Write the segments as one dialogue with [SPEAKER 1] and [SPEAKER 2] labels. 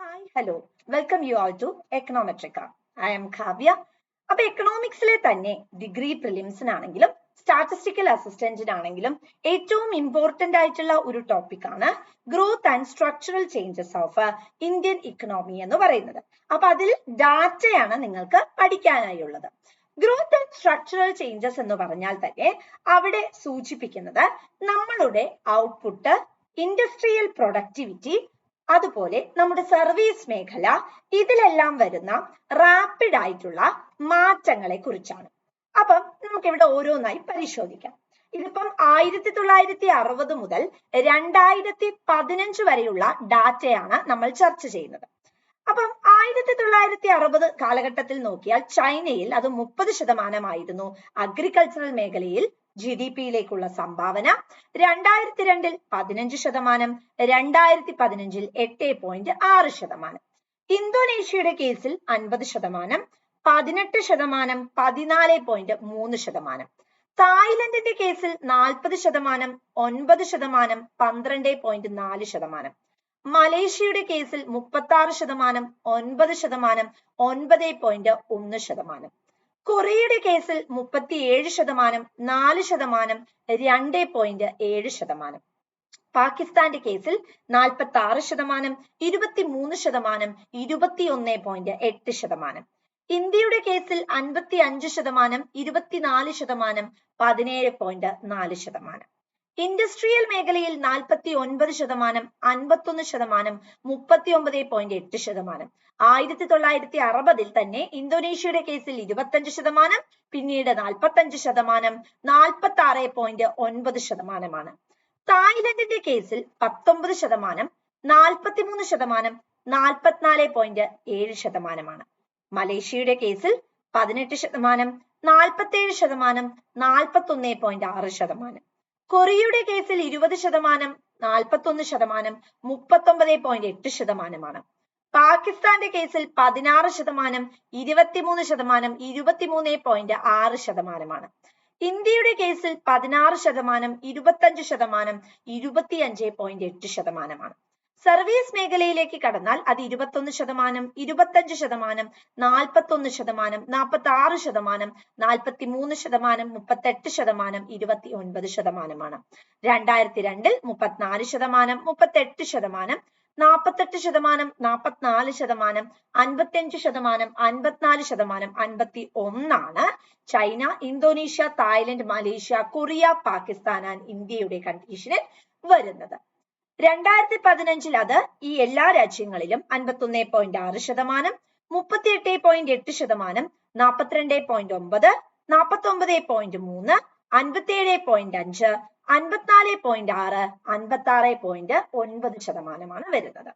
[SPEAKER 1] Hi, hello. Welcome you all to Econometrica. I am Kavya. അപ്പൊ എക്കണോമിക്സിലെ തന്നെ degree പ്രിലിംസിനാണെങ്കിലും statistical അസിസ്റ്റന്റിനാണെങ്കിലും ഏറ്റവും important ആയിട്ടുള്ള ഒരു ടോപ്പിക് ആണ് growth and structural changes of Indian economy എന്ന് പറയുന്നത്. അപ്പൊ അതിൽ ഡാറ്റയാണ് നിങ്ങൾക്ക് പഠിക്കാനായുള്ളത്. ഗ്രോത്ത് ആൻഡ് സ്ട്രക്ചറൽ ചേഞ്ചസ് എന്ന് പറഞ്ഞാൽ തന്നെ അവിടെ സൂചിപ്പിക്കുന്നത് നമ്മളുടെ ഔട്ട്പുട്ട്, ഇൻഡസ്ട്രിയൽ പ്രൊഡക്ടിവിറ്റി, അതുപോലെ നമ്മുടെ സർവീസ് മേഖല, ഇതിലെല്ലാം വരുന്ന റാപ്പിഡ് ആയിട്ടുള്ള മാറ്റങ്ങളെ കുറിച്ചാണ്. അപ്പം നമുക്ക് ഇവിടെ ഓരോന്നായി പരിശോധിക്കാം. ഇതിപ്പം 1960 മുതൽ 2015 വരെയുള്ള ഡാറ്റയാണ് നമ്മൾ ചർച്ച ചെയ്യുന്നത്. അപ്പം 1960 കാലഘട്ടത്തിൽ നോക്കിയാൽ ചൈനയിൽ അത് 30% അഗ്രികൾച്ചറൽ മേഖലയിൽ GDP-യിലേക്കുള്ള സംഭാവന. 2002 15%, 2015 8.6%. ഇന്തോനേഷ്യയുടെ കേസിൽ 50%, 18%, 14.3%. തായ്ലൻഡിന്റെ കേസിൽ 40%, 9%, 12.4%. മലേഷ്യയുടെ കേസിൽ 36%, 9%, 9.1%. കൊറിയയുടെ കേസിൽ 37%, 4%, 2.7%. പാകിസ്ഥാന്റെ കേസിൽ 46%, 23%, 21.8%. ഇന്ത്യയുടെ കേസിൽ 55%, 24%, 17.4%. ഇൻഡസ്ട്രിയൽ മേഖലയിൽ 49%, 51%, 39.8%. 1960 തന്നെ ഇന്തോനേഷ്യയുടെ കേസിൽ 25%, പിന്നീട് 45%, 46.9%. തായ്ലൻഡിന്റെ കേസിൽ 19%, 43%, 44.7%. മലേഷ്യയുടെ കേസിൽ 18%, 47%, 41.6%. കൊറിയയുടെ കേസിൽ 20%, 41%, 39.8%. പാകിസ്ഥാന്റെ കേസിൽ 16%, 23%, 23.6%. ഇന്ത്യയുടെ കേസിൽ 16%, 25%, 25.8%. സർവീസ് മേഖലയിലേക്ക് കടന്നാൽ അത് 21%, 25%, 41%, 46%, 43%, 38%, 29%. 2002 34%, 38%, 48%, 44%, 55%, 54%, 51% China, Indonesia, Thailand, Malaysia, Korea, Pakistan and ഇന്ത്യയുടെ കണ്ടീഷനിൽ വരുന്നത്. 2015 അത് ഈ എല്ലാ രാജ്യങ്ങളിലും 51.6%, 38.8%, 42.9%, 49.3%, 57.5%, 54.6%, 56.9% വരുന്നത്.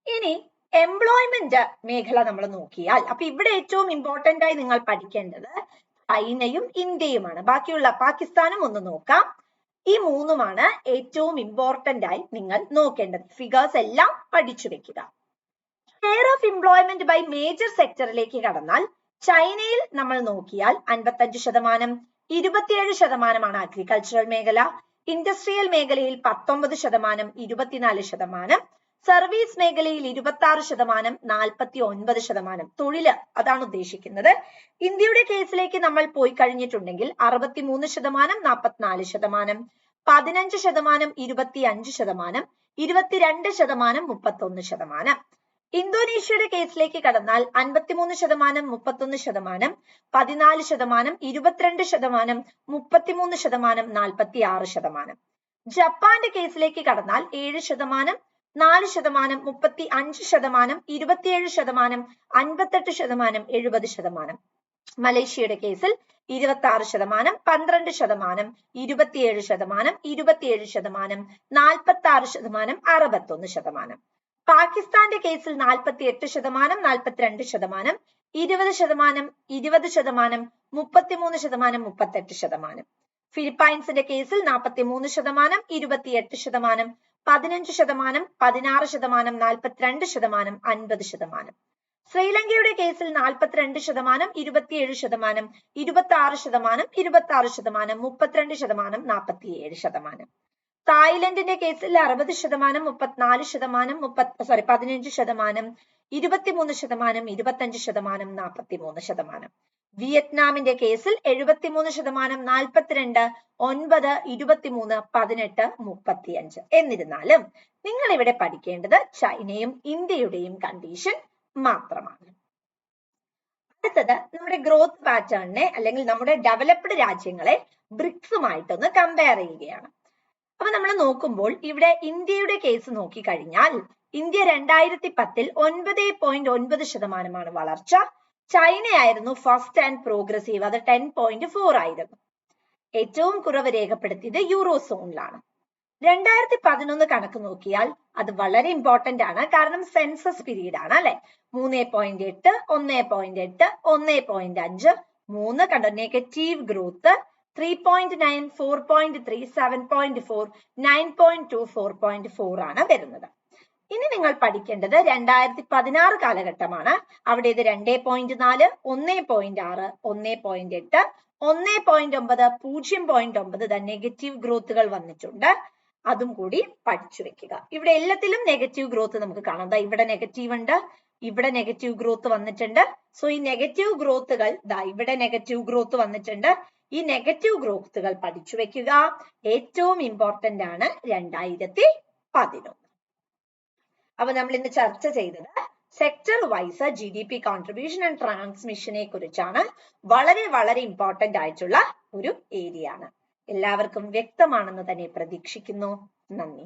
[SPEAKER 1] ഇനി എംപ്ലോയ്മെന്റ് മേഖല നമ്മൾ നോക്കിയാൽ അപ്പൊ ഇവിടെ ഏറ്റവും ഇമ്പോർട്ടന്റ് ആയി നിങ്ങൾ പഠിക്കേണ്ടത് ചൈനയും ഇന്ത്യയുമാണ്. ബാക്കിയുള്ള പാകിസ്ഥാനും ഒന്ന് നോക്കാം. ഈ മൂന്നുമാണ് ഏറ്റവും ഇമ്പോർട്ടന്റ് ആയി നിങ്ങൾ നോക്കേണ്ടത്. ഫിഗേഴ്സ് എല്ലാം പഠിച്ചു വെക്കുക. Share of employment by major സെക്ടറിലേക്ക് കടന്നാൽ ചൈനയിൽ നമ്മൾ നോക്കിയാൽ 55%, 27% അഗ്രികൾച്ചറൽ മേഖല, ഇൻഡസ്ട്രിയൽ മേഖലയിൽ 19%, 24%, സർവീസ് മേഖലയിൽ 26%, 49%. തൊഴില് അതാണ് ഉദ്ദേശിക്കുന്നത്. ഇന്ത്യയുടെ കേസിലേക്ക് നമ്മൾ പോയി കഴിഞ്ഞിട്ടുണ്ടെങ്കിൽ 63%, 44%, 15%, 25%, 22%, 31%. ഇന്തോനേഷ്യയുടെ കേസിലേക്ക് കടന്നാൽ 53%, 31%, 14%, 22%, 33%, 46%. ജപ്പാന്റെ കേസിലേക്ക് കടന്നാൽ 7%, 4%, 35%, 27%, 58%, 70%. മലേഷ്യയുടെ കേസിൽ 26%, 12%, 27%, 27%, 46%, 61%. പാകിസ്ഥാന്റെ കേസിൽ 48%, 42%, 20%, 20%, 33%, 38%. ഫിലിപ്പൈൻസിന്റെ കേസിൽ 43%, 28%, 15%, 16%, 42%, 50%. ശ്രീലങ്കയുടെ കേസിൽ 42%, 27%, 26%, 26%, 32%, 47%. തായ്ലൻഡിന്റെ കേസിൽ 60%, 34%, 15%, 23%, 25%, 43%. വിയറ്റ്നാമിന്റെ കേസിൽ 73%, 42, 9, 23, 18, 35. എന്നിരുന്നാലും നിങ്ങൾ ഇവിടെ പഠിക്കേണ്ടത് ചൈനയും ഇന്ത്യയുടെയും കണ്ടീഷൻ മാത്രമാണ്. അടുത്തത് നമ്മുടെ ഗ്രോത്ത് പാറ്റേണിനെ അല്ലെങ്കിൽ നമ്മുടെ ഡെവലപ്ഡ് രാജ്യങ്ങളെ ബ്രിക്സുമായിട്ടൊന്ന് കമ്പയർ ചെയ്യുകയാണ്. അപ്പൊ നമ്മൾ നോക്കുമ്പോൾ ഇവിടെ ഇന്ത്യയുടെ കേസ് നോക്കിക്കഴിഞ്ഞാൽ ഇന്ത്യ 2010 9.9% വളർച്ച. ചൈനയായിരുന്നു ഫസ്റ്റ് ആൻഡ് പ്രോഗ്രസീവ്, അത് 10.4 ആയിരുന്നു. ഏറ്റവും കുറവ് രേഖപ്പെടുത്തിയത് യൂറോസോണിലാണ്. 2011 കണക്ക് നോക്കിയാൽ അത് വളരെ ഇമ്പോർട്ടന്റ് ആണ്, കാരണം സെൻസസ് പീരീഡ് ആണ് അല്ലെ. 3.8, 1.8, 1.5, 3 കണ്ടോ നെഗറ്റീവ് ഗ്രോത്ത്. 3.9, 4.3, 7.4, 9.2, 4.4 ആണ് വരുന്നത്. ഇനി നിങ്ങൾ പഠിക്കേണ്ടത് 2016 കാലഘട്ടമാണ്. അവിടെ ഇത് 2.4, 1.6, 1.8, 1.9, 0.9 നെഗറ്റീവ് ഗ്രോത്തുകൾ വന്നിട്ടുണ്ട്. അതും കൂടി പഠിച്ചു വെക്കുക. ഇവിടെ എല്ലാത്തിലും നെഗറ്റീവ് ഗ്രോത്ത് നമുക്ക് കാണാം. ഇവിടെ നെഗറ്റീവ് ഉണ്ട്, ഇവിടെ നെഗറ്റീവ് ഗ്രോത്ത് വന്നിട്ടുണ്ട്. സോ ഈ നെഗറ്റീവ് ഗ്രോത്തുകൾ ഇവിടെ നെഗറ്റീവ് ഗ്രോത്ത് വന്നിട്ടുണ്ട്. ഈ നെഗറ്റീവ് ഗ്രോത്തുകൾ പഠിച്ചു വെക്കുക. ഏറ്റവും ഇമ്പോർട്ടന്റ് ആണ് 2011. അപ്പൊ നമ്മൾ ഇന്ന് ചർച്ച ചെയ്തത് sector wise GDP contribution and ട്രാൻസ്മിഷനെ കുറിച്ചാണ്. വളരെ വളരെ ഇമ്പോർട്ടന്റ് ആയിട്ടുള്ള ഒരു ഏരിയ ആണ്. എല്ലാവർക്കും വ്യക്തമാണെന്ന് തന്നെ പ്രതീക്ഷിക്കുന്നു. നന്ദി.